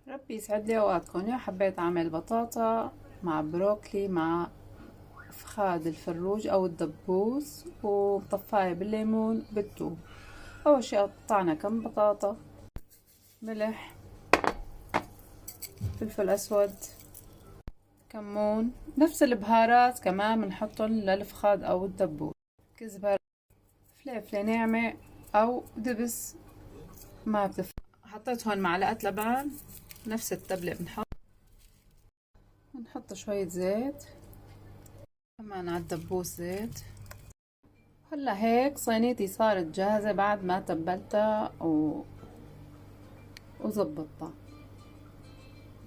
ربي يسعد لي اوقاتكم. اليوم حبيت اعمل بطاطا مع بروكلي مع فخاد الفروج او الدبوس ومطفاية بالليمون بالثوم. اول شي قطعنا كم بطاطا، ملح، فلفل اسود، كمون، نفس البهارات كمان بنحطهم للفخاد او الدبوس، كزبرة، فليفلة ناعمة او دبس ما بتفرق. حطيت هون معلقة لبن، نفس التبلة بنحط شوية زيت كمان على الدبوس زيت. هلا هيك صينيتي صارت جاهزة بعد ما تبلتها وزبطتها.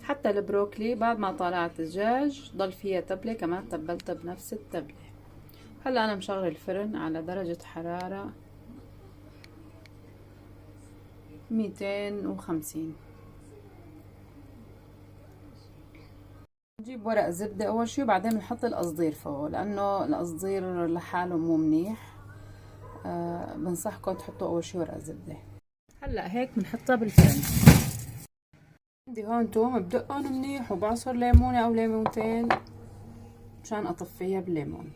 حتى البروكلي بعد ما طلعت الدجاج ضل فيها تبلة، كمان تبلتها بنفس التبلة. هلا أنا مشغل الفرن على درجة حرارة 250. نجيب ورق زبدة أول شي وبعدين نحط القصدير فوق، لأنه القصدير لحاله مو منيح. بنصحكم تحطوا أول شي ورق زبدة. هلا هيك بنحطها بالفرن. عندي هون توم بدقهم منيح وبعصر ليمونة أو ليمونتين مشان أطفيها بالليمون.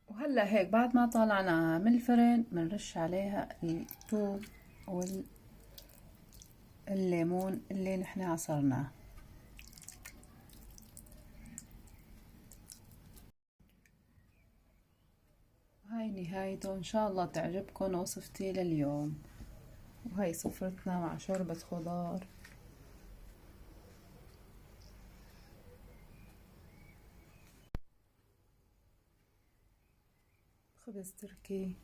وهلا هيك بعد ما طلعناها من الفرن بنرش عليها الثوم والليمون اللي نحن عصرناه. وهاي نهايته، إن شاء الله تعجبكم وصفتي لليوم. وهاي سفرتنا مع شوربة خضار، خبز تركي.